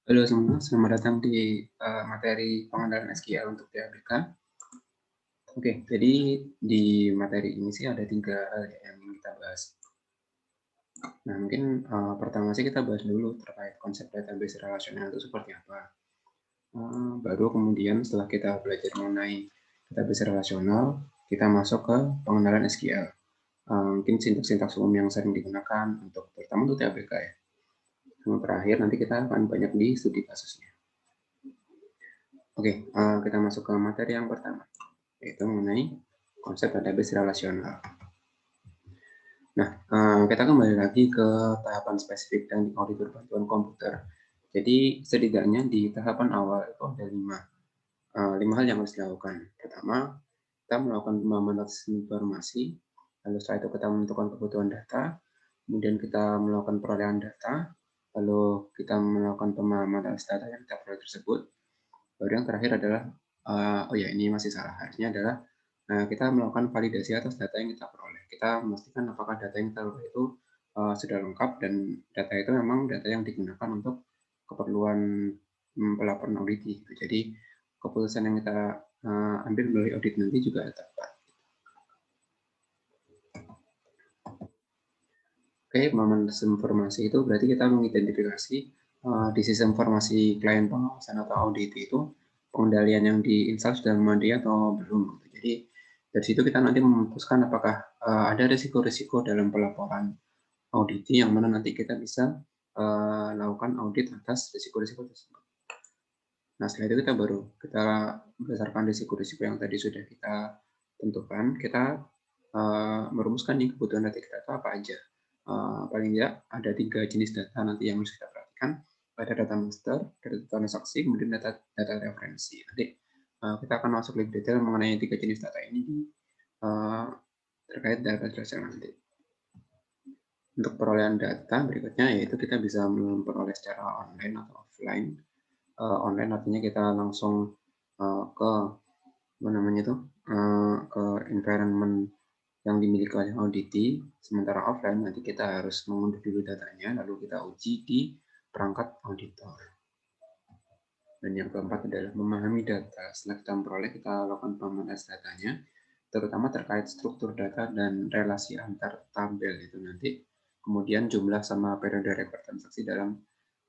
Halo semua, selamat datang di materi pengenalan SQL untuk TABK. Oke, jadi di materi ini sih ada 3 hal ya yang ingin kita bahas. Nah, mungkin pertama sih kita bahas dulu terkait konsep database relasional itu seperti apa. Baru kemudian setelah kita belajar mengenai database relasional, kita masuk ke pengenalan SQL. Mungkin sintaks-sintaks umum yang sering digunakan untuk terutama untuk TABK ya. Yang terakhir nanti kita akan banyak di studi kasusnya. Oke, kita masuk ke materi yang pertama, yaitu mengenai konsep database relasional. Nah, kita kembali lagi ke tahapan spesifik dan audit berbantuan komputer. Jadi setidaknya di tahapan awal itu ada 5 hal yang harus dilakukan. Pertama, kita melakukan pemahaman atas informasi, lalu setelah itu kita menentukan kebutuhan data, kemudian kita melakukan perolehan data, lalu kita melakukan pemahaman atas data yang kita peroleh tersebut. Baru yang terakhir adalah, oh ya ini masih salah, harusnya adalah kita melakukan validasi atas data yang kita peroleh. Kita memastikan apakah data yang kita peroleh itu sudah lengkap dan data itu memang data yang digunakan untuk keperluan pelaporan audit. Jadi keputusan yang kita ambil melalui audit nanti juga tepat. Oke, pemahaman informasi itu berarti kita mengidentifikasi di sistem informasi klien pengawasan atau audit itu pengendalian yang diinstal sudah memadai atau belum. Jadi dari situ kita nanti memutuskan apakah ada risiko-risiko dalam pelaporan audit yang mana nanti kita bisa lakukan audit atas risiko-risiko tersebut. Nah, setelah itu kita berdasarkan risiko-risiko yang tadi sudah kita tentukan, kita merumuskan nih kebutuhan data kita itu apa aja. Paling tidak ada 3 jenis data nanti yang harus kita perhatikan. Ada data master, data transaksi, kemudian data referensi. Nanti kita akan masuk lebih detail mengenai 3 jenis data ini terkait data relasional nanti. Untuk perolehan data berikutnya yaitu kita bisa memperoleh secara online atau offline. Online artinya kita langsung ke apa namanya itu ke environment yang dimiliki oleh auditi, sementara offline nanti kita harus mengunduh dulu datanya lalu kita uji di perangkat auditor. Dan yang keempat adalah memahami data. Setelah kita memperoleh, kita lakukan pemahaman datanya, terutama terkait struktur data dan relasi antar tabel itu nanti. Kemudian jumlah sama periode rekor transaksi dalam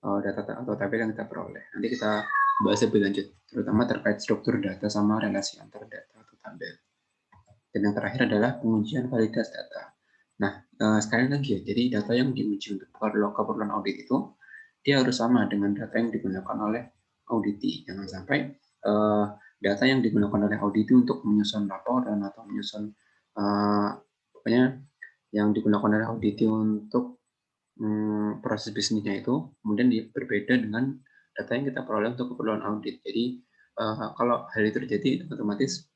data atau tabel yang kita peroleh. Nanti kita bahas lebih lanjut, terutama terkait struktur data sama relasi antar data atau tabel. Dan yang terakhir adalah pengujian validitas data. Nah, sekali lagi ya, jadi data yang diuji untuk keperluan audit itu, dia harus sama dengan data yang digunakan oleh auditi. Jangan sampai data yang digunakan oleh auditi untuk menyusun laporan atau menyusun pokoknya yang digunakan oleh auditi untuk proses bisnisnya itu kemudian berbeda dengan data yang kita peroleh untuk keperluan audit. Jadi kalau hal itu terjadi, otomatis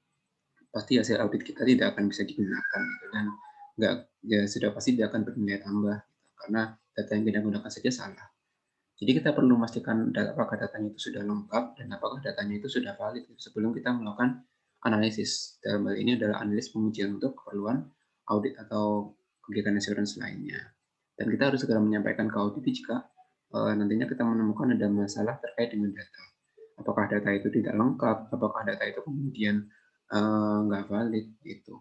pasti hasil audit kita tidak akan bisa digunakan gitu, dan sudah pasti tidak akan bernilai tambah gitu, karena data yang kita gunakan saja salah. Jadi kita perlu memastikan apakah datanya itu sudah lengkap dan apakah datanya itu sudah valid gitu, sebelum kita melakukan analisis. Dalam hal ini adalah analisis pengujian untuk keperluan audit atau kegiatan assurance lainnya. Dan kita harus segera menyampaikan ke audit jika nantinya kita menemukan ada masalah terkait dengan data. Apakah data itu tidak lengkap, apakah data itu kemudian nggak valid gitu.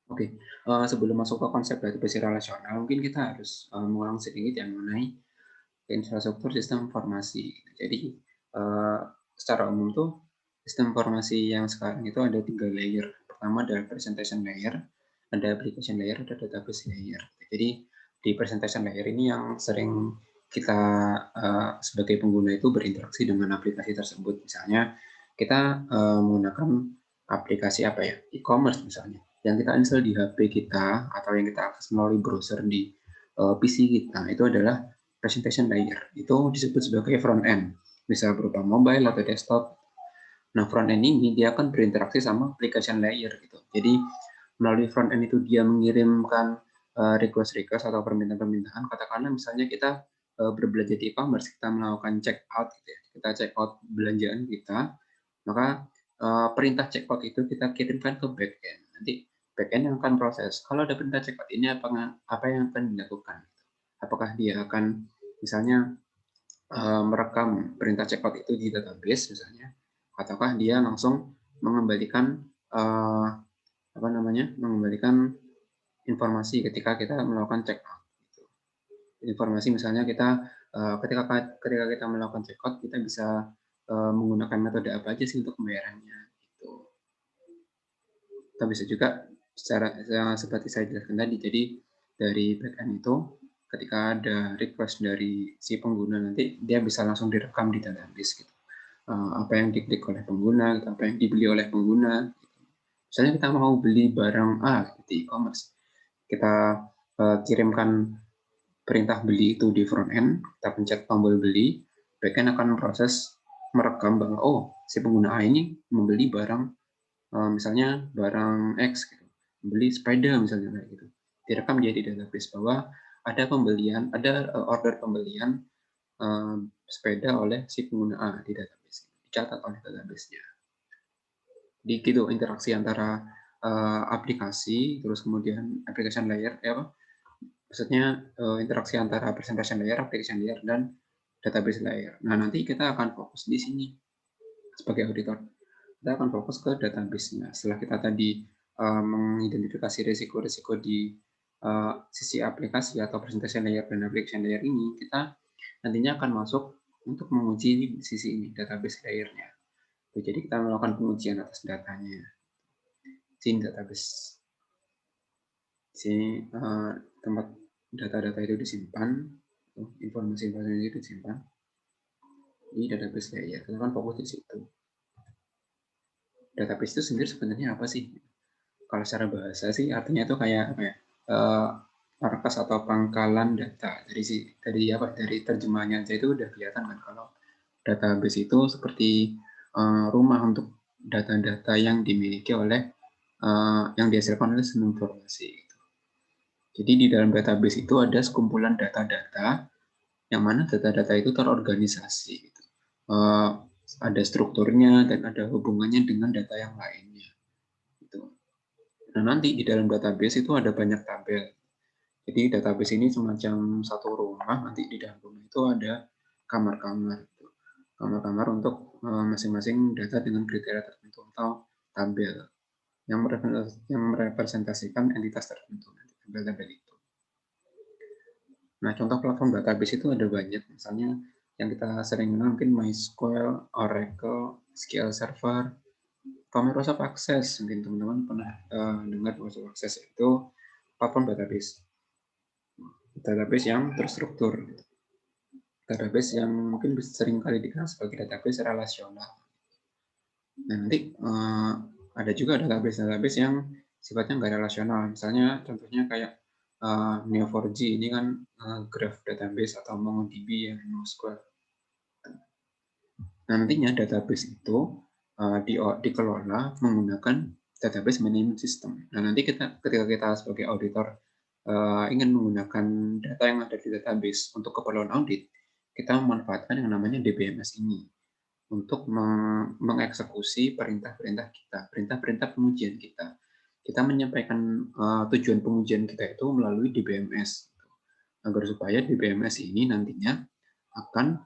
Oke, sebelum masuk ke konsep database relasional, mungkin kita harus mengulang sedikit yang mengenai infrastruktur sistem informasi. Jadi secara umum tuh sistem informasi yang sekarang itu ada 3 layer. Pertama adalah presentation layer, ada application layer, ada database layer. Jadi di presentation layer ini yang sering kita sebagai pengguna itu berinteraksi dengan aplikasi tersebut. Misalnya kita menggunakan aplikasi apa ya, e-commerce misalnya, yang kita install di HP kita atau yang kita akses melalui browser di PC kita, itu adalah presentation layer. Itu disebut sebagai front end, bisa berupa mobile atau desktop. Nah, front end ini dia akan berinteraksi sama application layer gitu. Jadi melalui front end itu dia mengirimkan request atau permintaan-permintaan. Katakanlah misalnya kita berbelanja di e-commerce, kita melakukan check out gitu ya. Kita check out belanjaan kita, maka perintah check out itu kita kirimkan ke backend. Nanti backend yang akan proses. Kalau ada perintah check out ini apa yang akan dilakukan? Apakah dia akan misalnya merekam perintah checkout itu di database misalnya, ataukah dia langsung mengembalikan mengembalikan informasi ketika kita melakukan check out. Gitu. Informasi misalnya kita ketika kita melakukan check out, kita bisa menggunakan metode apa aja sih untuk pembayarannya. Gitu. Kita bisa juga seperti saya jelaskan tadi, jadi dari backend itu ketika ada request dari si pengguna nanti dia bisa langsung direkam di database gitu. Apa yang diklik oleh pengguna, apa yang dibeli oleh pengguna. Misalnya kita mau beli barang A di e-commerce, kita kirimkan perintah beli itu di front end, kita pencet tombol beli, back end akan proses merekam bahwa oh si pengguna A ini membeli barang misalnya barang X, gitu. Beli sepeda misalnya kayak gitu. Direkam jadi database bahwa ada pembelian, ada order pembelian sepeda oleh si pengguna A di database, dicatat oleh database-nya. Jadi gitu interaksi antara aplikasi, terus kemudian application layer, maksudnya interaksi antara presentation layer, application layer, dan database layer. Nah, nanti kita akan fokus di sini sebagai auditor. Kita akan fokus ke database-nya. Setelah kita tadi mengidentifikasi risiko-risiko di sisi aplikasi atau presentation layer dan application layer ini, kita nantinya akan masuk untuk menguji sisi ini, database layer-nya. Jadi kita melakukan pengujian atas datanya. Sini database. Di sini tempat data-data itu disimpan, informasi-informasi itu disimpan di database layer. Kita kan fokus di situ. Database itu sendiri sebenarnya apa sih? Kalau secara bahasa sih artinya itu kayak apa ya? Markas atau pangkalan data. Dari terjemahannya aja itu udah kelihatan kan kalau database itu seperti rumah untuk data-data yang dimiliki oleh yang dihasilkan oleh sumber informasi. Jadi di dalam database itu ada sekumpulan data-data yang mana data-data itu terorganisasi. Gitu. Ada strukturnya dan ada hubungannya dengan data yang lainnya. Gitu. Nah nanti di dalam database itu ada banyak tabel. Jadi database ini semacam satu rumah, nanti di dalam rumah itu ada kamar-kamar. Kamar-kamar untuk masing-masing data dengan kriteria tertentu atau tabel yang merepresentasikan entitas tertentu. Tabel-tabel itu. Nah, contoh platform database itu ada banyak. Misalnya yang kita sering kenal mungkin MySQL, Oracle, SQL Server, atau Microsoft Access. Mungkin teman-teman pernah dengar Microsoft Access itu platform database. Database yang terstruktur. Database yang mungkin sering kali dikenal sebagai database relasional. Nah, nanti ada juga database-database yang sifatnya nggak relasional. Misalnya contohnya kayak Neo4j ini kan graph database atau MongoDB yang NoSQL. Nantinya database itu dikelola menggunakan database management system. Nah, nanti ketika kita sebagai auditor ingin menggunakan data yang ada di database untuk keperluan audit, kita memanfaatkan yang namanya DBMS ini untuk mengeksekusi perintah-perintah kita, perintah-perintah pengujian kita. Kita menyampaikan tujuan pengujian kita itu melalui DBMS, agar supaya DBMS ini nantinya akan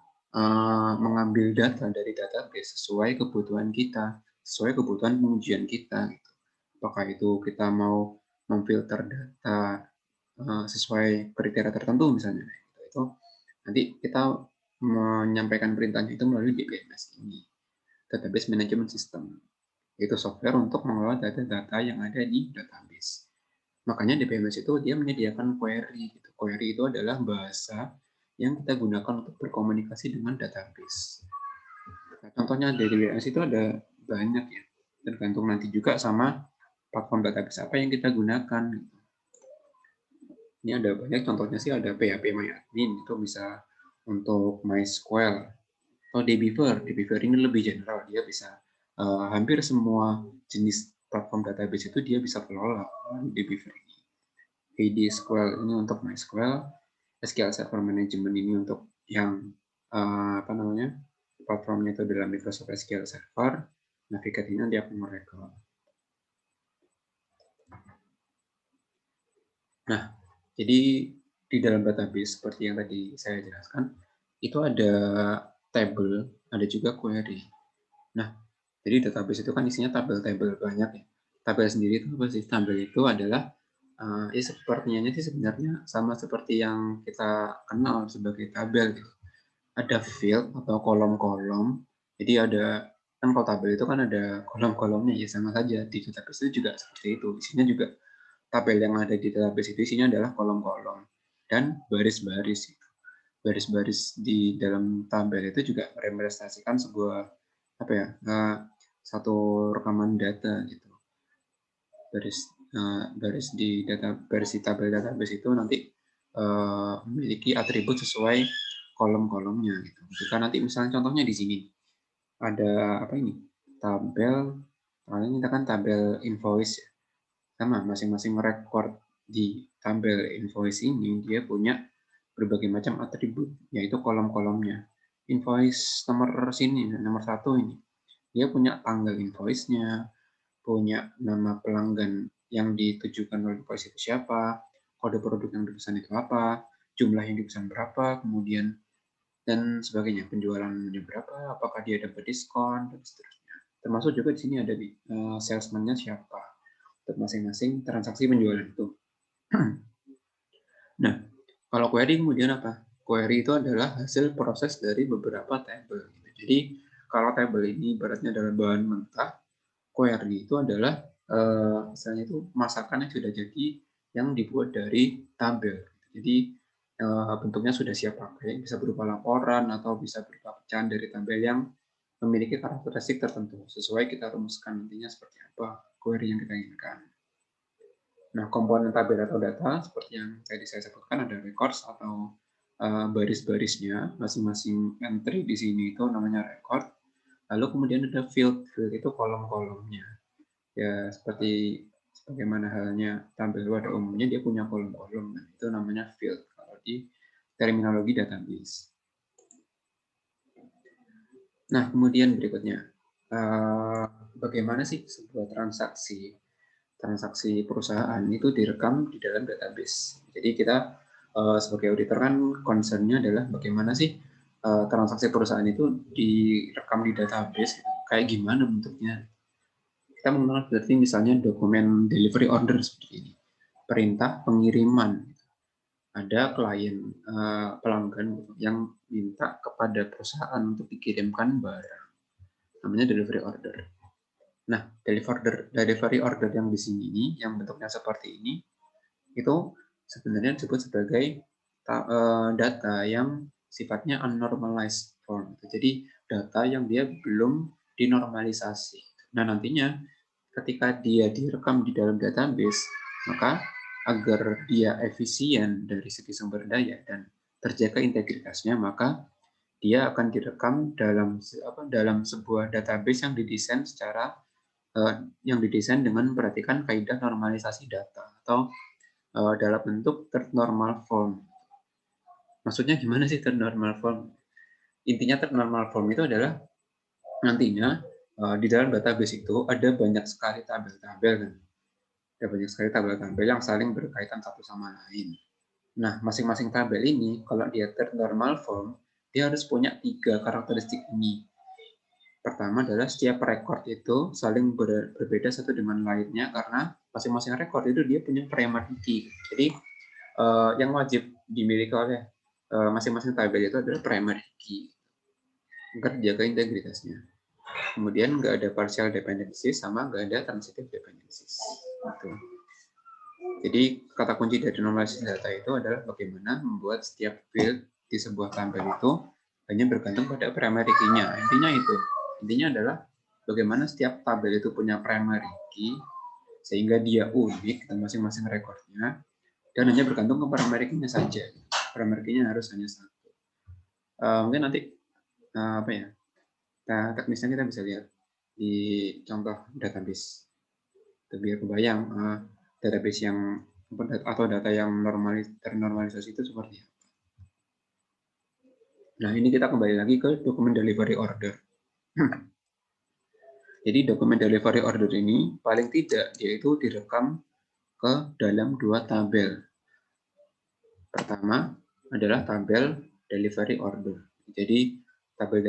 mengambil data dari database sesuai kebutuhan kita, sesuai kebutuhan pengujian kita. Gitu. Apakah itu kita mau memfilter data sesuai kriteria tertentu misalnya, itu nanti kita menyampaikan perintahnya itu melalui DBMS ini, Database Management System. Itu software untuk mengelola data-data yang ada di database. Makanya DBMS itu dia menyediakan query. Gitu. Query itu adalah bahasa yang kita gunakan untuk berkomunikasi dengan database. Nah, contohnya dari DBMS itu ada banyak ya, tergantung nanti juga sama platform database apa yang kita gunakan. Ini ada banyak contohnya sih, ada PHP MyAdmin, itu bisa untuk MySQL, atau dbeaver. Dbeaver ini lebih general, dia bisa hampir semua jenis platform database itu dia bisa kelola dbeaver ini. AD-SQL ini untuk MySQL, SQL Server Management ini untuk yang platformnya itu dalam Microsoft SQL Server, Navigate ini dia akan Oracle. Nah, jadi di dalam database seperti yang tadi saya jelaskan, itu ada table, ada juga query. Nah, jadi database itu kan isinya tabel-tabel banyak ya. Tabel sendiri itu apa sih? Tabel itu adalah ya sepertinya sih sebenarnya sama seperti yang kita kenal sebagai tabel gitu. Ada field atau kolom-kolom. Jadi ada kan kalau tabel itu kan ada kolom-kolomnya ya sama saja di database itu juga seperti itu. Isinya juga tabel yang ada di database itu isinya adalah kolom-kolom dan baris-baris. Baris-baris di dalam tabel itu juga merepresentasikan sebuah apa ya satu rekaman data gitu. Baris di tabel database itu nanti memiliki atribut sesuai kolom-kolomnya gitu. Jika nanti misalnya contohnya di sini ada apa ini tabel, ini kita kan tabel invoice ya. Sama masing-masing record di tabel invoice ini dia punya berbagai macam atribut yaitu kolom-kolomnya. Invoice nomor sini nomor 1 ini dia punya tanggal invoice-nya, punya nama pelanggan yang ditujukan oleh invoice itu siapa, kode produk yang dipesan itu apa, jumlah yang dipesan berapa, kemudian dan sebagainya, penjualannya berapa, apakah dia dapat diskon dan seterusnya. Termasuk juga di sini ada di salesman-nya siapa untuk masing-masing transaksi penjualan itu. Nah, kalau query kemudian apa? Query itu adalah hasil proses dari beberapa table. Jadi kalau table ini ibaratnya adalah bahan mentah, query itu adalah misalnya itu masakan yang sudah jadi yang dibuat dari tabel. Jadi bentuknya sudah siap pakai, bisa berupa laporan atau bisa berupa pecahan dari tabel yang memiliki karakteristik tertentu sesuai kita rumuskan nantinya seperti apa query yang kita inginkan. Nah, komponen tabel atau data seperti yang tadi saya sebutkan ada records atau baris-barisnya, masing-masing entry di sini itu namanya record. Lalu kemudian ada field, field itu kolom-kolomnya. Ya, seperti sebagaimana halnya tabel pada umumnya dia punya kolom-kolom, nah, itu namanya field kalau di terminologi database. Nah, kemudian berikutnya, bagaimana sih sebuah transaksi perusahaan itu direkam di dalam database. Jadi kita sebagai auditor kan concern-nya adalah bagaimana sih transaksi perusahaan itu direkam di database, kayak gimana bentuknya. Kita mengenal berarti misalnya dokumen delivery order seperti ini, perintah pengiriman, ada klien pelanggan yang minta kepada perusahaan untuk dikirimkan barang, namanya delivery order. Nah, delivery order yang di sini ini, yang bentuknya seperti ini, itu sebenarnya disebut sebagai data yang sifatnya unnormalized form. Jadi data yang dia belum dinormalisasi. Nah, nantinya ketika dia direkam di dalam database, maka agar dia efisien dari segi sumber daya dan terjaga integritasnya, maka dia akan direkam dalam sebuah database yang didesain dengan memperhatikan kaidah normalisasi data atau dalam bentuk third normal form. Maksudnya gimana sih third normal form? Intinya third normal form itu adalah nantinya di dalam database itu ada banyak sekali tabel-tabel kan. Ada banyak sekali tabel-tabel yang saling berkaitan satu sama lain. Nah, masing-masing tabel ini kalau dia third normal form, dia harus punya 3 karakteristik ini. Pertama adalah setiap record itu saling berbeda satu dengan lainnya karena masing-masing record itu dia punya primary key. Jadi yang wajib dimiliki oleh masing-masing tabel itu adalah primary key agar dijaga integritasnya. Kemudian nggak ada partial dependencies sama nggak ada transitive dependencies. Gitu. Jadi kata kunci dari normalisasi data itu adalah bagaimana membuat setiap field di sebuah tabel itu hanya bergantung pada primary key-nya. Intinya itu. Intinya adalah bagaimana setiap tabel itu punya primary key sehingga dia unik dan masing-masing rekornya dan hanya bergantung ke primary key-nya saja. Primary key-nya harus hanya satu. Mungkin nanti apa ya? Teknisnya kita bisa lihat di contoh database. Biar kebayang database yang atau data yang ternormalisasi itu seperti apa. Nah, ini kita kembali lagi ke dokumen delivery order. Jadi dokumen delivery order ini paling tidak dia itu direkam ke dalam 2 tabel. Pertama adalah tabel delivery order. Jadi tabel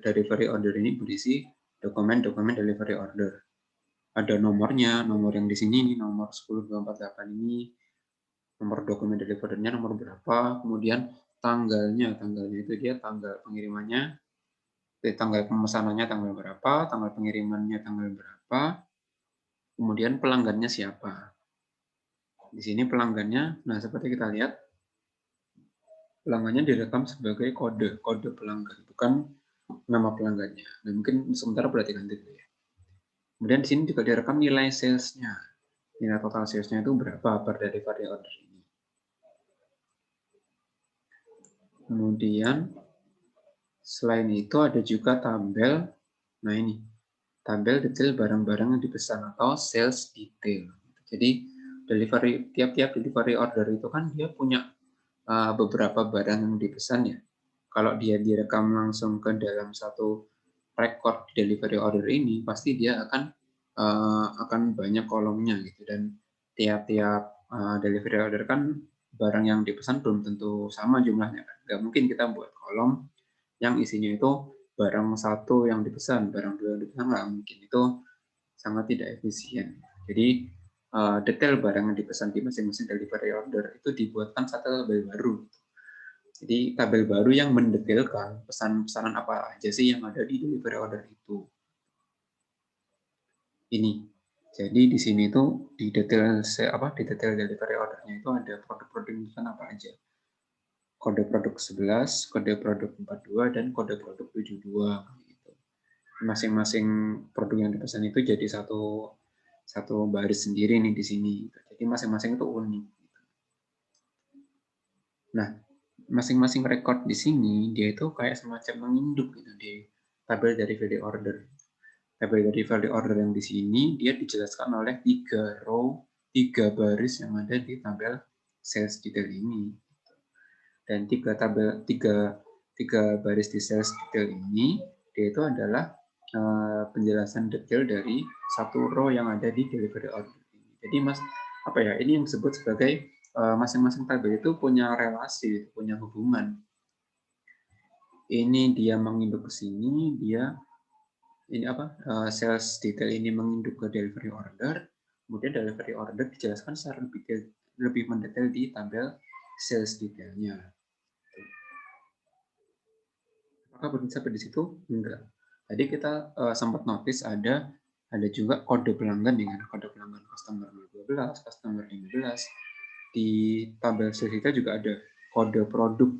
delivery order ini berisi dokumen-dokumen delivery order. Ada nomornya, nomor yang di sini ini nomor 10248 ini, nomor dokumen delivery-nya nomor berapa, kemudian tanggalnya itu dia tanggal pengirimannya, tanggal pemesanannya tanggal berapa, tanggal pengirimannya tanggal berapa, kemudian pelanggannya siapa. Di sini pelanggannya, nah seperti kita lihat, pelanggannya direkam sebagai kode pelanggan, bukan nama pelanggannya. Nah, mungkin sementara perhatikan dulu ya. Kemudian di sini juga direkam nilai sales-nya. Nilai total sales-nya itu berapa per delivery order ini. Kemudian selain itu ada juga tabel, nah ini, tabel detail barang-barang yang dipesan atau sales detail. Jadi tiap-tiap delivery order itu kan dia punya beberapa barang yang dipesan ya. Kalau dia direkam langsung ke dalam satu record delivery order ini, pasti dia akan banyak kolomnya gitu, dan tiap-tiap delivery order kan barang yang dipesan belum tentu sama jumlahnya kan. Nggak mungkin kita buat kolom yang isinya itu barang satu yang dipesan, barang dua yang dipesan, nggak mungkin. Itu sangat tidak efisien. Jadi detail barang yang dipesan di masing-masing delivery order itu dibuatkan satu tabel baru. Jadi tabel baru yang mendetailkan pesan-pesanan apa aja sih yang ada di delivery order itu. Ini. Jadi di sini tuh di detail delivery ordernya itu ada produk-produk pesan apa aja. Kode produk 11, kode produk 42, dan kode produk 72 gitu. Masing-masing produk yang dipesan itu jadi satu baris sendiri nih di sini. Jadi masing-masing itu unik. Nah, masing-masing record di sini dia itu kayak semacam menginduk gitu di tabel dari value order. Tabel dari value order yang di sini dia dijelaskan oleh 3 row, 3 baris yang ada di tabel sales detail ini. Dan tiga baris di sales detail ini dia itu adalah penjelasan detail dari satu row yang ada di delivery order ini. Jadi ini yang disebut sebagai masing-masing tabel itu punya relasi, punya hubungan. Ini dia menginduk ke sini, sales detail ini menginduk ke delivery order, kemudian delivery order dijelaskan secara lebih mendetail di tabel sales detailnya. Apakah berhenti sampai di situ? Enggak. Tadi kita sempat notice ada juga kode pelanggan dengan kode pelanggan customer 12, customer 15. Di tabel sales detail juga ada kode produk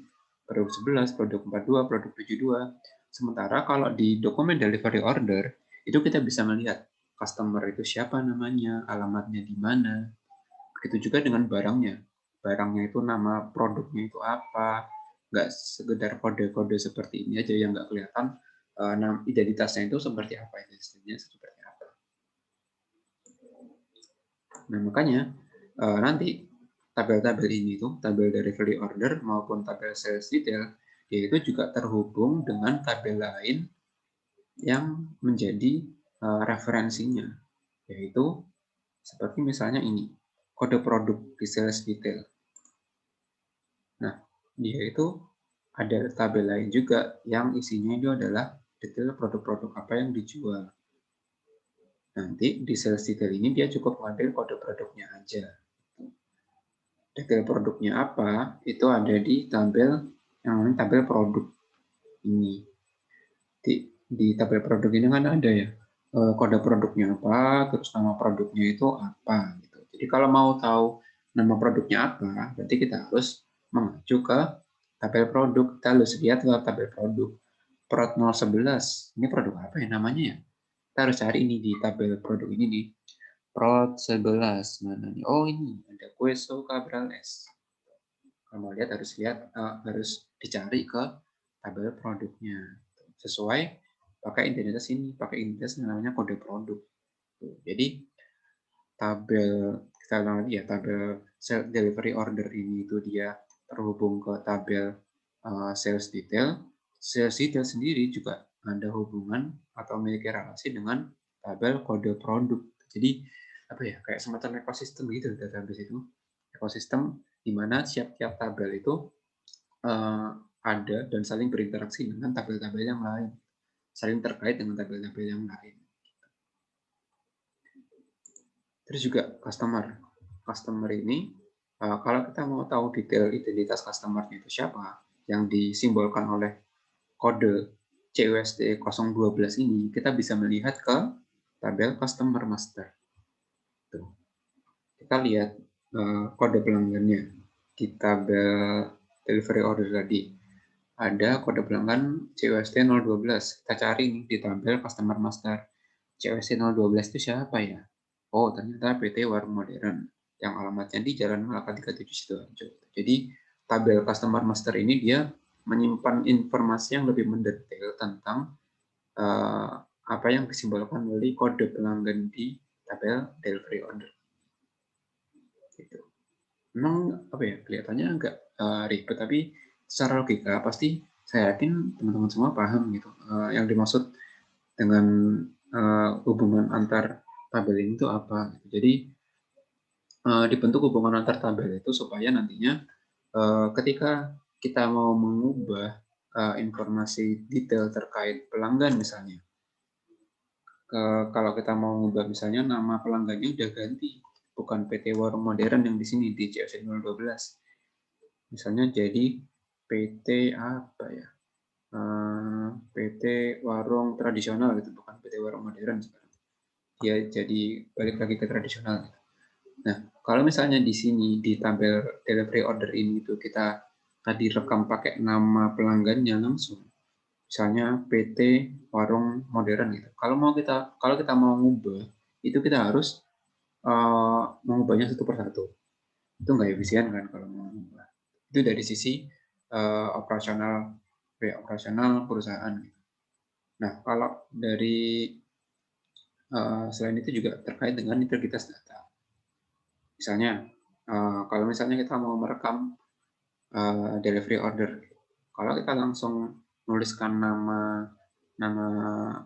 11, produk 42, produk 72. Sementara kalau di dokumen delivery order, itu kita bisa melihat customer itu siapa namanya, alamatnya di mana. Begitu juga dengan barangnya. Barangnya itu nama produknya itu apa. Nggak sekedar kode-kode seperti ini aja yang nggak kelihatan identitasnya itu seperti apa, identitasnya seperti apa. Nah, makanya nanti tabel-tabel ini tuh, tabel dari value order maupun tabel sales detail, yaitu juga terhubung dengan tabel lain yang menjadi referensinya, yaitu seperti misalnya ini, kode produk di sales detail. Nah, dia itu ada tabel lain juga yang isinya itu adalah detail produk-produk apa yang dijual. Nanti di sales detail ini dia cukup mengambil kode produknya aja. Detail produknya apa, itu ada di tabel yang namanya tabel produk ini. Di tabel produk ini kan ada ya, kode produknya apa, terus nama produknya itu apa. Gitu. Jadi kalau mau tahu nama produknya apa, berarti kita harus mengacu ke tabel produk. Kita harus lihat ke tabel produk. Prod 011, ini produk apa ya namanya ya? Kita harus cari ini di tabel produk ini nih. Prod 11, mana nih? Oh ini, ada Queso Cabrales. Kalau mau lihat harus dicari ke tabel produknya. Sesuai pakai identitas namanya kode produk. Jadi tabel kita ulang lagi ya, tabel delivery order ini itu dia terhubung ke tabel sales detail. Sales detail sendiri juga ada hubungan atau memiliki relasi dengan tabel kode produk. Jadi kayak semacam ekosistem gitu database itu. Ekosistem di mana setiap tabel itu ada dan saling berinteraksi dengan tabel-tabel yang lain, saling terkait dengan tabel-tabel yang lain. Terus juga customer ini kalau kita mau tahu detail identitas customer-nya itu siapa, yang disimbolkan oleh kode CUSD 012 ini, kita bisa melihat ke tabel customer master. Tuh. Kita lihat kode pelanggannya di tabel delivery order tadi. Ada kode pelanggan CUSD 012. Kita cari nih di tabel customer master. CUSD 012 itu siapa ya? Oh, ternyata PT Warung Modern yang alamatnya di Jalan Malaka 37 Sidoarjo. Jadi tabel customer master ini dia menyimpan informasi yang lebih mendetail tentang apa yang disimbolkan oleh kode pelanggan di tabel delivery order. Gitu. Memang apa ya, kelihatannya agak ribet, tapi secara logika pasti saya yakin teman-teman semua paham gitu yang dimaksud dengan hubungan antar tabel ini itu apa. Jadi dibentuk hubungan antar tabel itu supaya nantinya ketika kita mau mengubah informasi detail terkait pelanggan misalnya, kalau kita mau mengubah misalnya nama pelanggannya udah ganti, bukan PT Warung Modern yang di sini di CFC 012. Misalnya jadi PT apa ya? PT Warung Tradisional gitu, bukan PT Warung Modern sekarang. Dia jadi balik lagi ke tradisional. Nah, kalau misalnya di sini di tabel delivery order ini itu kita tadi rekam pakai nama pelanggannya langsung, misalnya PT Warung Modern gitu. Kalau kita mau ngubah, itu kita harus mengubahnya satu persatu. Itu nggak efisien kan kalau mau mengubah. Itu dari sisi operasional perusahaan. Nah, kalau dari selain itu juga terkait dengan integritas data. Misalnya, kalau misalnya kita mau merekam delivery order, kalau kita langsung nuliskan nama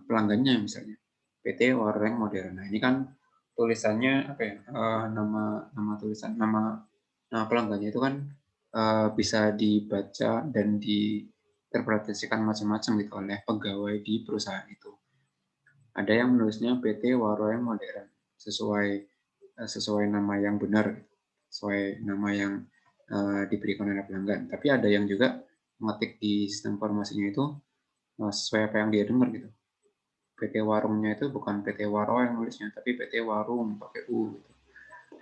pelanggannya misalnya PT Warung Modern. Nah, ini kan tulisannya apa ya? Nama pelanggannya itu kan bisa dibaca dan diinterpretasikan macam-macam gitu oleh pegawai di perusahaan itu. Ada yang menulisnya PT Warung Modern sesuai nama yang benar, sesuai nama yang diberikan oleh pelanggan. Tapi ada yang juga mengetik di sistem informasinya itu sesuai apa yang dia dengar gitu. PT Warungnya itu bukan PT Waro yang nulisnya, tapi PT Warung pakai U. Gitu.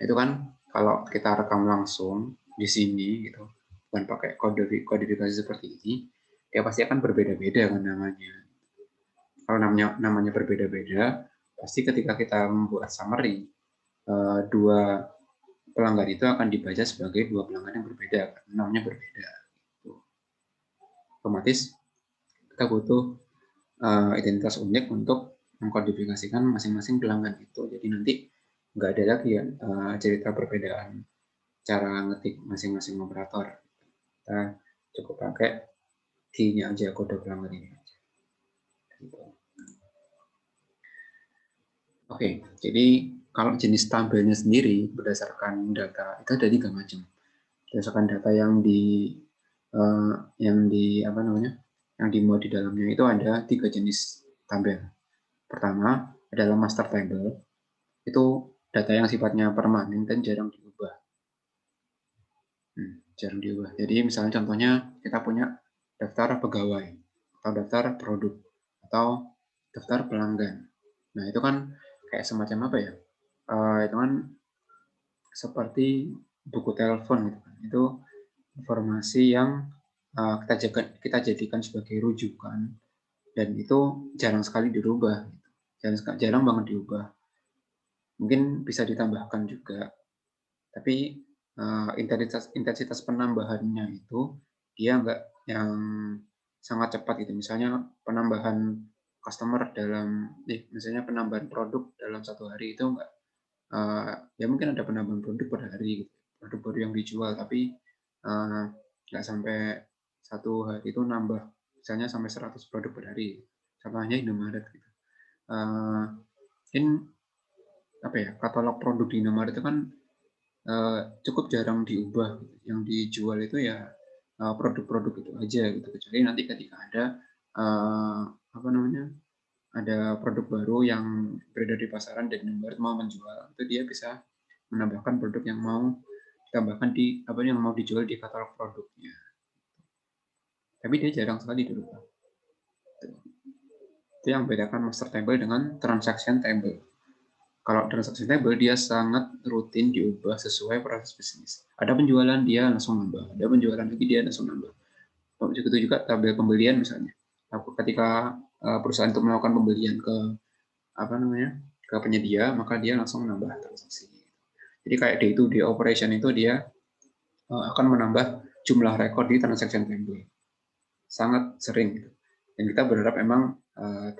Itu kan kalau kita rekam langsung di sini gitu, bukan pakai kodifikasi seperti ini, ya pasti akan berbeda-beda kan namanya. Kalau namanya berbeda-beda, pasti ketika kita membuat summary, dua pelanggan itu akan dibaca sebagai dua pelanggan yang berbeda, namanya berbeda. Otomatis kita butuh identitas unik untuk mengkodifikasikan masing-masing pelanggan itu. Jadi nanti nggak ada lagi ya cerita perbedaan cara ngetik masing-masing operator. Kita cukup pakai key-nya aja, kode pelanggan ini. Oke, jadi kalau jenis tabelnya sendiri berdasarkan data itu ada 3 macam. Berdasarkan data yang yang dimuat di dalamnya itu ada 3 jenis tabel. Pertama adalah master table, itu data yang sifatnya permanen dan jarang diubah. Jarang diubah. Jadi misalnya contohnya kita punya daftar pegawai atau daftar produk atau daftar pelanggan. Nah itu kan kayak semacam apa ya? Itu kan seperti buku telepon gitu kan. Itu informasi yang kita jadikan sebagai rujukan dan itu jarang sekali dirubah. Jarang banget diubah. Mungkin bisa ditambahkan juga, tapi intensitas penambahannya itu dia nggak yang sangat cepat gitu. Misalnya penambahan customer misalnya penambahan produk dalam 1 hari itu nggak, ya mungkin ada penambahan produk per hari gitu, produk baru yang dijual, tapi nggak sampai 1 hari itu nambah misalnya sampai 100 produk per hari. Contohnya Indomaret gitu. Mungkin apa ya, katalog produk di Indomaret itu kan cukup jarang diubah. Yang dijual itu ya produk-produk itu aja gitu, kecuali nanti ketika ada apa namanya, ada produk baru yang beredar di pasaran dan Indomaret mau menjual, itu dia bisa menambahkan produk yang mau ditambahkan di apa yang mau dijual di katalog produknya. Tapi dia jarang sekali dirubah. Itu yang membedakan master table dengan transaction table. Kalau transaction table dia sangat rutin diubah sesuai proses bisnis. Ada penjualan dia langsung nambah, ada penjualan lagi dia langsung nambah. Begitu juga tabel pembelian misalnya. Ketika perusahaan itu melakukan pembelian ke apa namanya ke penyedia, maka dia langsung menambah transaksi. Jadi kayak day to day operation itu dia akan menambah jumlah rekor di transaction table. Sangat sering gitu. Dan kita berharap emang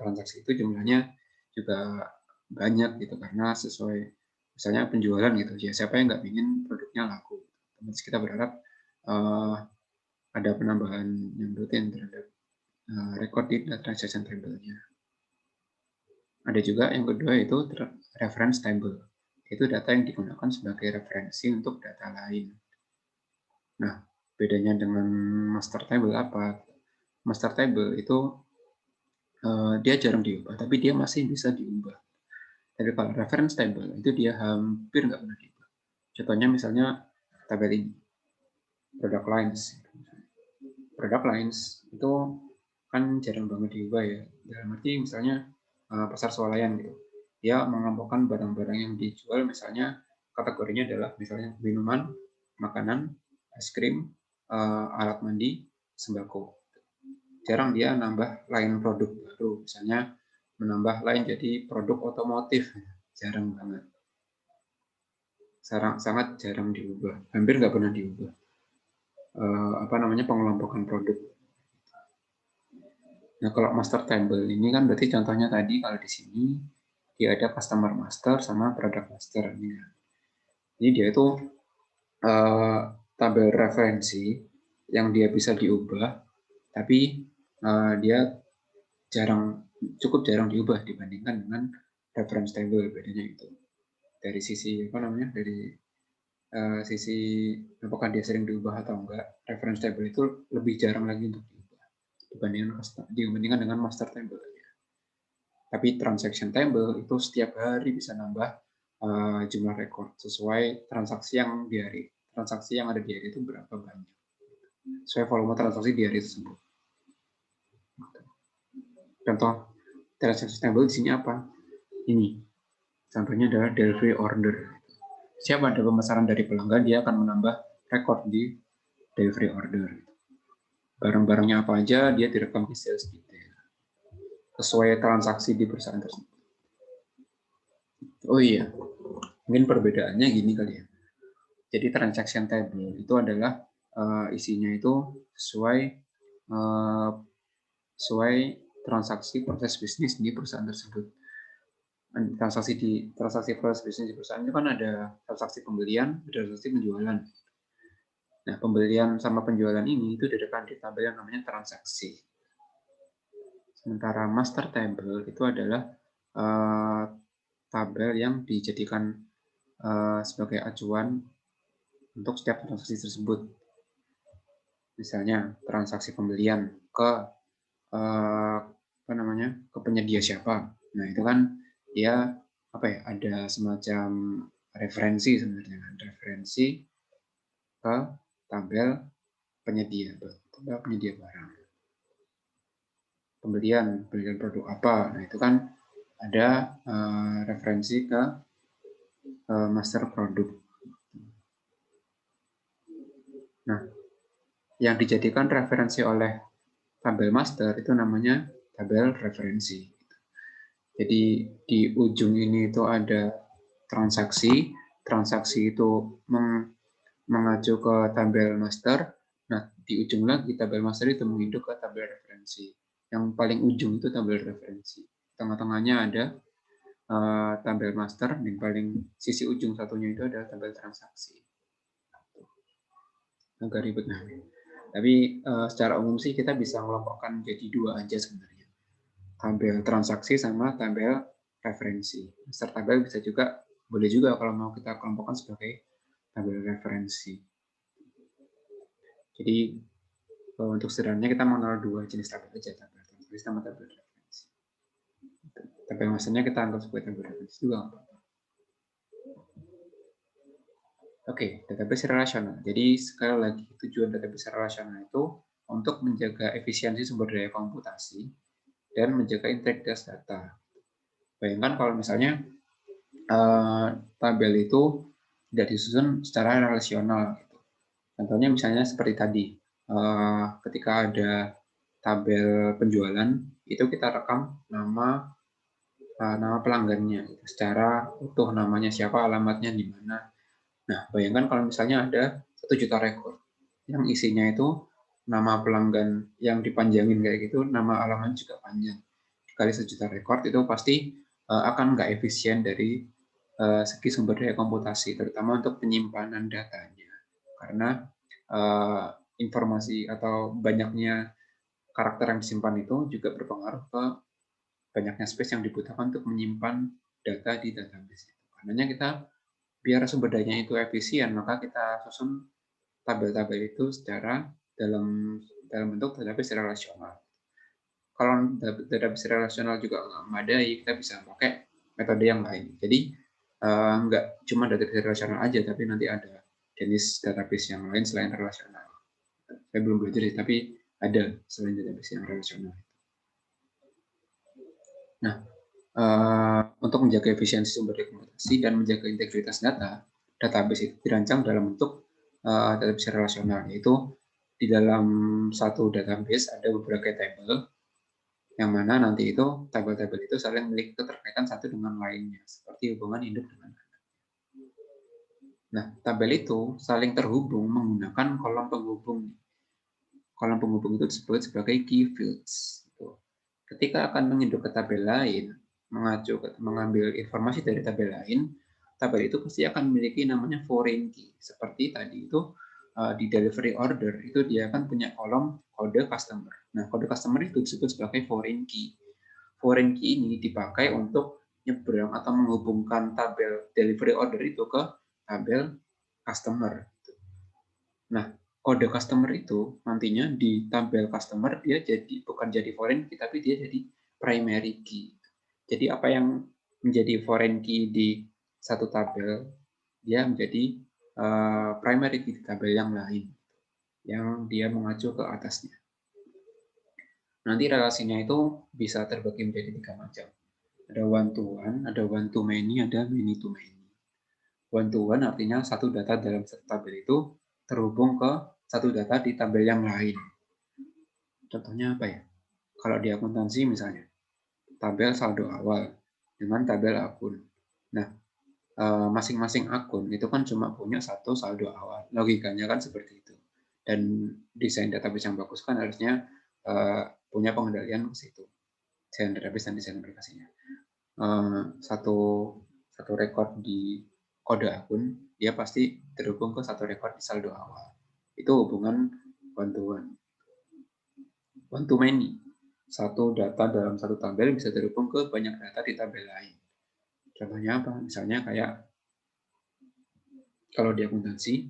transaksi itu jumlahnya juga banyak gitu, karena sesuai misalnya penjualan gitu ya, siapa yang nggak ingin produknya laku. Terus kita berharap ada penambahan yang rutin terhadap rekor di transaction table-nya. Ada juga yang kedua itu reference table. Itu data yang digunakan sebagai referensi untuk data lain. Nah, bedanya dengan master table apa? Master table itu dia jarang diubah, tapi dia masih bisa diubah. Tapi kalau reference table itu dia hampir nggak pernah diubah. Contohnya misalnya tabel ini, product lines. Product lines itu kan jarang banget diubah ya. Dalam arti misalnya pasar swalayan gitu. Dia mengelompokkan barang-barang yang dijual, misalnya kategorinya adalah misalnya minuman, makanan, es krim, alat mandi, sembako. Jarang dia nambah lain produk baru, misalnya menambah lain jadi produk otomotif, jarang banget. Sangat jarang diubah, hampir nggak pernah diubah. Apa namanya, pengelompokan produk. Nah, kalau master table ini kan berarti contohnya tadi kalau di sini dia ada customer master sama product master. Jadi dia itu tabel referensi yang dia bisa diubah, tapi dia cukup jarang diubah dibandingkan dengan reference table. Bedanya itu dari sisi apa namanya, dari sisi apakah dia sering diubah atau enggak. Reference table itu lebih jarang lagi untuk diubah dibandingkan dengan master table. Tapi transaction table itu setiap hari bisa nambah jumlah rekor sesuai transaksi yang di hari. Transaksi yang ada di hari itu berapa banyak. Sesuai volume transaksi di hari tersebut. Contoh transaction table di sini apa? Ini. Contohnya adalah delivery order. Siap ada pemesanan dari pelanggan, dia akan menambah rekor di delivery order. Barang-barangnya apa aja, dia direkam di sales detail. Sesuai transaksi di perusahaan tersebut. Oh iya, mungkin perbedaannya gini kali ya. Jadi transaction table itu adalah isinya itu sesuai transaksi proses bisnis di perusahaan tersebut. Transaksi proses bisnis di perusahaan itu kan ada transaksi pembelian, ada transaksi penjualan. Nah, pembelian sama penjualan ini itu direkam di tabel yang namanya transaksi. Sementara master table itu adalah tabel yang dijadikan sebagai acuan untuk setiap transaksi tersebut. Misalnya transaksi pembelian ke ke penyedia siapa. Nah, itu kan dia ada semacam referensi sebenarnya, referensi ke tabel penyedia barang. Pembelian produk apa. Nah, itu kan ada referensi ke master produk. Nah, yang dijadikan referensi oleh tabel master itu namanya tabel referensi. Jadi di ujung ini itu ada transaksi itu mengacu ke tabel master. Nah, di ujung lagi tabel master itu menginduk ke tabel referensi. Yang paling ujung itu tabel referensi. Tengah-tengahnya ada tabel master, dan paling sisi ujung satunya itu ada tabel transaksi. Agak ribet nah. Tapi secara umum sih kita bisa mengelompokkan jadi dua aja sebenarnya. Tabel transaksi sama tabel referensi. Master tabel bisa juga, boleh juga kalau mau kita kelompokkan sebagai tabel referensi. Jadi Untuk sederhananya kita mengenal dua jenis tabel aja, tabel tulis sama tabel referensi. Tabel maksudnya kita anggap sebagai tabel referensi juga. Oke, database relasional. Jadi sekali lagi tujuan database relasional itu untuk menjaga efisiensi sumber daya komputasi dan menjaga integritas data. Bayangkan kalau misalnya tabel itu tidak disusun secara relasional. Gitu. Contohnya misalnya seperti tadi, ketika ada tabel penjualan itu kita rekam nama pelanggannya gitu. Secara utuh, namanya siapa, alamatnya di mana. Nah, bayangkan kalau misalnya ada 1 juta rekor yang isinya itu nama pelanggan yang dipanjangin kayak gitu, nama alamat juga panjang. Dikali 1 juta rekor itu pasti akan nggak efisien dari segi sumber daya komputasi, terutama untuk penyimpanan datanya. Karena informasi atau banyaknya karakter yang disimpan itu juga berpengaruh ke banyaknya space yang dibutuhkan untuk menyimpan data di database. Karena kita biar sumber dayanya itu efisien, maka kita susun tabel-tabel itu secara dalam bentuk database relasional. Kalau database relasional juga nggak memadai, kita bisa pakai metode yang lain. Jadi nggak cuma database relasional aja, tapi nanti ada jenis database yang lain selain relasional. Saya belum belajar sih, tapi ada selain database yang relasional. Nah, untuk menjaga efisiensi sumber daya komputasi dan menjaga integritas data, database itu dirancang dalam bentuk database relasional, yaitu di dalam satu database ada beberapa tabel, yang mana nanti itu tabel-tabel itu saling memiliki keterkaitan satu dengan lainnya, seperti hubungan induk dengan anak. Nah, tabel itu saling terhubung menggunakan kolom penghubung. Kolom penghubung itu disebut sebagai key fields. Ketika akan menginduk ke tabel lain, mengambil informasi dari tabel lain, tabel itu pasti akan memiliki namanya foreign key. Seperti tadi itu di delivery order itu dia akan punya kolom kode customer. Nah, kode customer itu disebut sebagai foreign key. Foreign key ini dipakai untuk nyebrang atau menghubungkan tabel delivery order itu ke tabel customer. Nah, kode customer itu nantinya di tabel customer dia bukan jadi foreign key, tapi dia jadi primary key. Jadi apa yang menjadi foreign key di satu tabel, dia menjadi primary key di tabel yang lain, yang dia mengacu ke atasnya. Nanti relasinya itu bisa terbagi menjadi 3 macam. Ada one to one, ada one to many, ada many to many. One to one artinya satu data dalam satu tabel itu terhubung ke satu data di tabel yang lain. Contohnya apa ya? Kalau di akuntansi misalnya, tabel saldo awal dengan tabel akun. Nah, masing-masing akun itu kan cuma punya satu saldo awal. Logikanya kan seperti itu. Dan desain database yang bagus kan harusnya punya pengendalian ke situ. Desain database dan desain aplikasinya. Satu rekor di kode akun, dia pasti terhubung ke satu rekor di saldo awal. Itu hubungan one to one. One to many. Satu data dalam satu tabel bisa terhubung ke banyak data di tabel lain. Contohnya apa? Misalnya kayak kalau di akuntansi,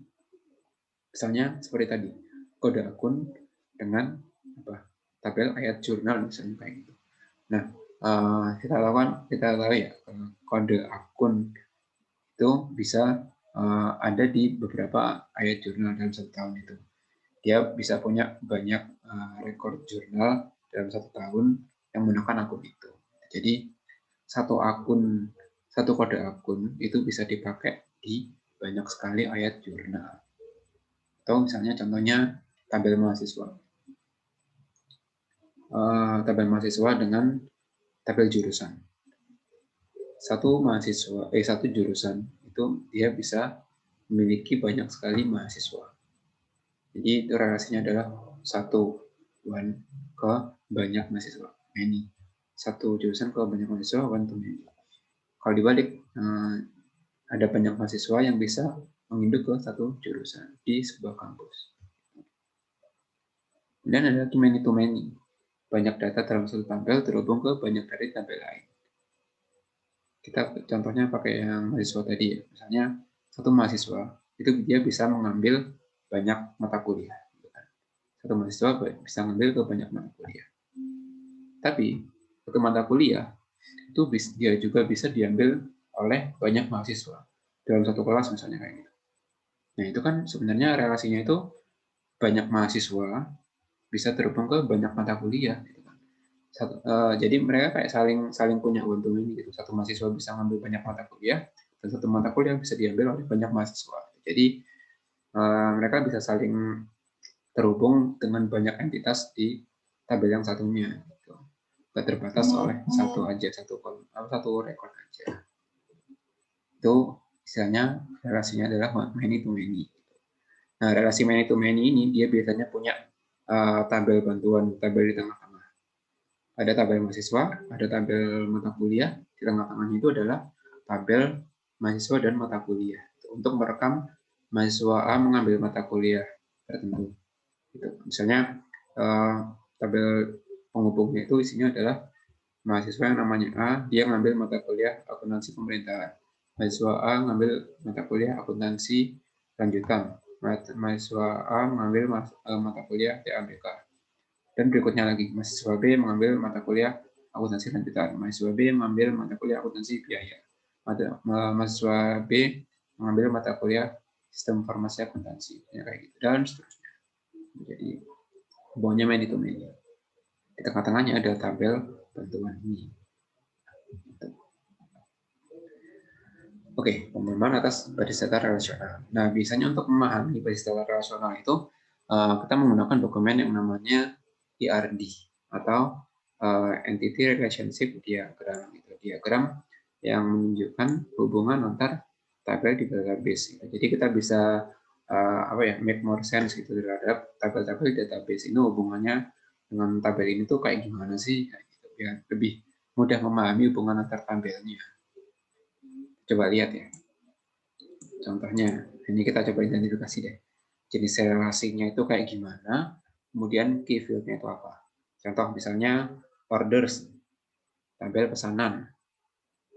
misalnya seperti tadi, kode akun dengan tabel ayat jurnal misalnya kayak gitu. Nah, kita tahu ya, kode akun itu bisa ada di beberapa ayat jurnal dalam satu tahun itu. Dia bisa punya banyak rekor jurnal dalam satu tahun yang menggunakan akun itu. Jadi satu kode akun itu bisa dipakai di banyak sekali ayat jurnal. Atau misalnya contohnya tabel mahasiswa. Tabel mahasiswa dengan tabel jurusan. Satu jurusan itu dia bisa memiliki banyak sekali mahasiswa. Jadi itu relasinya adalah satu one ke banyak mahasiswa. Many. Satu jurusan ke banyak mahasiswa, one to many. Kalau dibalik, ada banyak mahasiswa yang bisa menginduk ke satu jurusan di sebuah kampus. Dan ada to many. Banyak data dalam satu tabel terhubung ke banyak dari tabel lain. Kita contohnya pakai yang mahasiswa tadi ya. Misalnya satu mahasiswa itu dia bisa mengambil banyak mata kuliah. satu mahasiswa bisa ngambil ke banyak mata kuliah. Tapi satu mata kuliah itu dia juga bisa diambil oleh banyak mahasiswa dalam satu kelas misalnya kayak gitu. Nah itu kan sebenarnya relasinya itu banyak mahasiswa bisa terhubung ke banyak mata kuliah. Gitu kan. Jadi mereka kayak saling punya keuntungan ini gitu. Satu mahasiswa bisa ngambil banyak mata kuliah dan satu mata kuliah bisa diambil oleh banyak mahasiswa. Jadi mereka bisa saling terhubung dengan banyak entitas di tabel yang satunya. Gitu. Gak terbatas oleh satu rekor aja. Itu istilahnya relasinya adalah many to many. Nah, relasi many to many ini dia biasanya punya tabel bantuan, tabel di tengah-tengah. Ada tabel mahasiswa, ada tabel mata kuliah, di tengah-tengahnya itu adalah tabel mahasiswa dan mata kuliah. Untuk merekam mahasiswa A mengambil mata kuliah tertentu. Gitu. Misalnya tabel penghubungnya itu isinya adalah mahasiswa yang namanya A, dia ngambil mata kuliah akuntansi pemerintahan. Mahasiswa A ngambil mata kuliah akuntansi lanjutan. Mahasiswa A mengambil mata kuliah TABK. Dan berikutnya lagi, mahasiswa B mengambil mata kuliah akuntansi lanjutan. Mahasiswa B mengambil mata kuliah akuntansi biaya. Mahasiswa B mengambil mata kuliah sistem farmasi akuntansi. Ya, kayak gitu. Dan seterusnya. Jadi, hubungannya many to many. Di tengah-tengahnya ada tabel bantuan ini. Oke, pemahaman atas basis data relasional. Nah, biasanya untuk memahami basis data relasional itu, kita menggunakan dokumen yang namanya ERD, atau Entity Relationship Diagram. Diagram yang menunjukkan hubungan antar tabel di database. Jadi kita bisa make more sense gitu terhadap tabel-tabel di database ini, hubungannya dengan tabel ini tuh kayak gimana sih, kayak gitu. Biar lebih mudah memahami hubungan antar tabelnya. Coba lihat ya. Contohnya, ini kita coba identifikasi deh. Jenis relasinya itu kayak gimana, kemudian key field-nya itu apa. Contoh misalnya orders, tabel pesanan.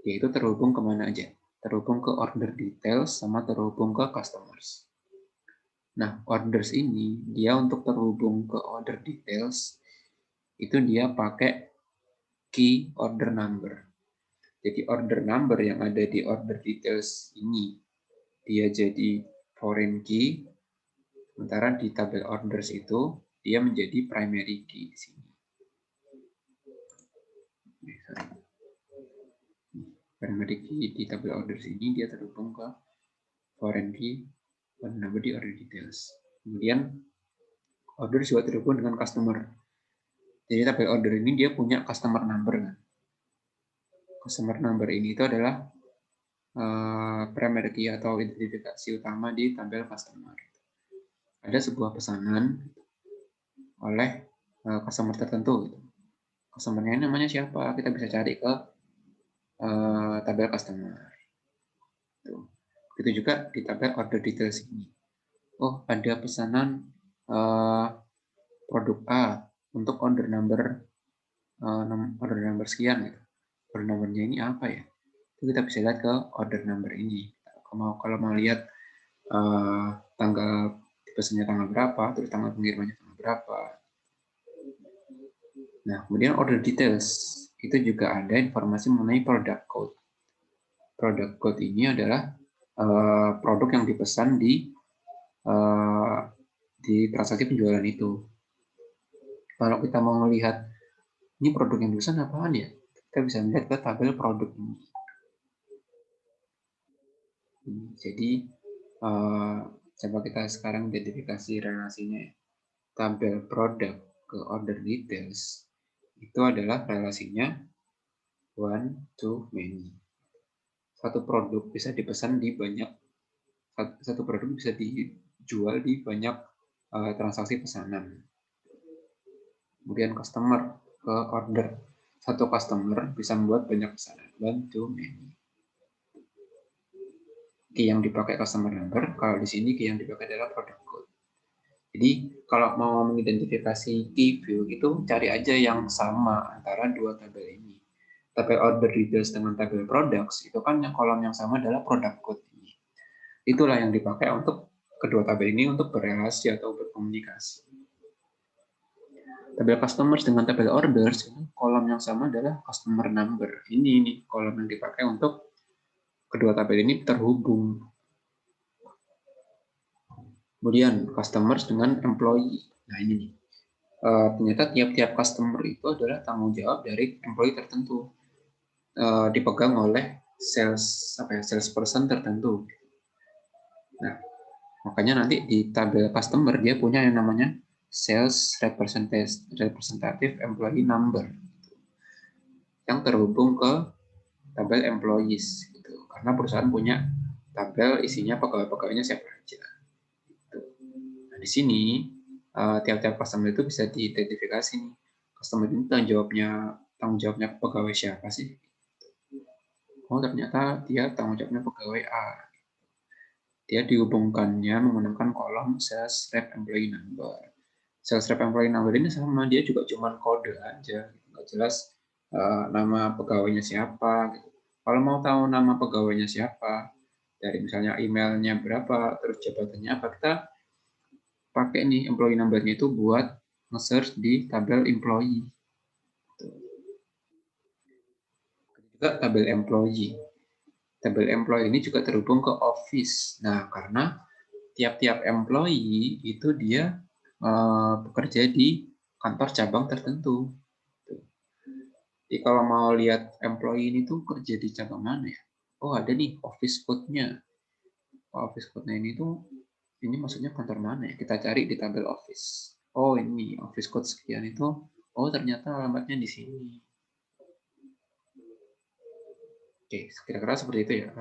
Dia itu terhubung kemana aja? Terhubung ke order details sama terhubung ke customers. Nah, orders ini, dia untuk terhubung ke order details, itu dia pakai key order number. Jadi order number yang ada di order details ini, dia jadi foreign key, sementara di tabel orders itu dia menjadi primary key di sini. Primary key di tabel orders ini dia terhubung ke foreign key order number di order details. Kemudian order juga terhubung dengan customer. Jadi tabel order ini dia punya customer number kan. Customer number ini itu adalah primary key atau identifikasi utama di tabel customer. Ada sebuah pesanan oleh customer tertentu. Customer-nya namanya siapa? Kita bisa cari ke tabel customer. Begitu juga di tabel order details ini. Oh, ada pesanan produk A untuk order number sekian. Gitu. Order numbernya ini apa ya? Itu kita bisa lihat ke order number ini. Kalau mau lihat tanggal pesannya tanggal berapa, terus tanggal pengirimannya tanggal berapa. Nah, kemudian order details itu juga ada informasi mengenai product code. Product code ini adalah produk yang dipesan di transaksi penjualan itu. Kalau kita mau melihat ini produk yang dipesan apaan ya, kita bisa melihat ke tabel produk ini. Jadi coba kita sekarang identifikasi relasinya. Tabel produk ke order details itu adalah relasinya one to many. Satu produk bisa dipesan di banyak, satu produk bisa dijual di banyak transaksi pesanan. Kemudian customer ke order. Satu customer bisa membuat banyak pesanan, one to many. Key yang dipakai customer number, kalau di sini key yang dipakai adalah product code. Jadi kalau mau mengidentifikasi key view itu cari aja yang sama antara dua tabel ini. Tabel order details dengan tabel products itu kan yang kolom yang sama adalah product code ini. Itulah yang dipakai untuk kedua tabel ini untuk berrelasi atau berkomunikasi. Tabel customers dengan tabel orders, kolom yang sama adalah customer number. Ini kolom yang dipakai untuk kedua tabel ini terhubung. Kemudian customers dengan employee. Nah ini nih. Ternyata tiap-tiap customer itu adalah tanggung jawab dari employee tertentu. Dipegang oleh salesperson tertentu. Nah, makanya nanti di tabel customer dia punya yang namanya sales representative employee number yang terhubung ke tabel employees gitu. Karena perusahaan punya tabel isinya pegawai-pegawainya siapa aja. Gitu. Nah, di sini tiap-tiap customer itu bisa diidentifikasi nih. Customer ini tanggung jawabnya pegawai siapa sih? Oh, ternyata dia tanggung jawabnya pegawai A. Dia dihubungkannya menggunakan kolom sales rep employee number. Sales rep employee number ini sama, dia juga cuma kode aja, nggak jelas nama pegawainya siapa. Gitu. Kalau mau tahu nama pegawainya siapa, dari misalnya emailnya berapa, terus jabatannya apa, kita pakai nih employee number-nya itu buat nge-search di tabel employee. Juga tabel employee. Tabel employee ini juga terhubung ke office. Nah, karena tiap-tiap employee itu dia bekerja di kantor cabang tertentu. Jadi kalau mau lihat employee ini tuh kerja di cabang mana ya? Oh, ada nih office code-nya. Office code-nya ini maksudnya kantor mana ya? Kita cari di tabel office. Oh, ini office code sekian itu. Oh, ternyata alamatnya di sini. Oke, kira-kira seperti itu ya.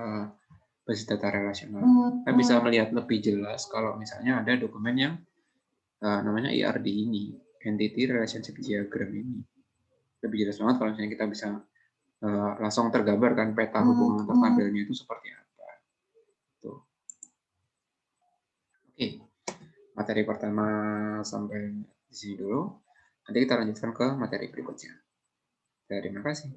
Basis data relasional. Kita bisa melihat lebih jelas kalau misalnya ada dokumen yang namanya ERD ini, Entity Relationship Diagram ini. Lebih jelas banget kalau misalnya kita bisa langsung tergambar kan peta hubungan antar tabelnya itu seperti apa. Tuh. Oke, materi pertama sampai di sini dulu. Nanti kita lanjutkan ke materi berikutnya. Terima kasih.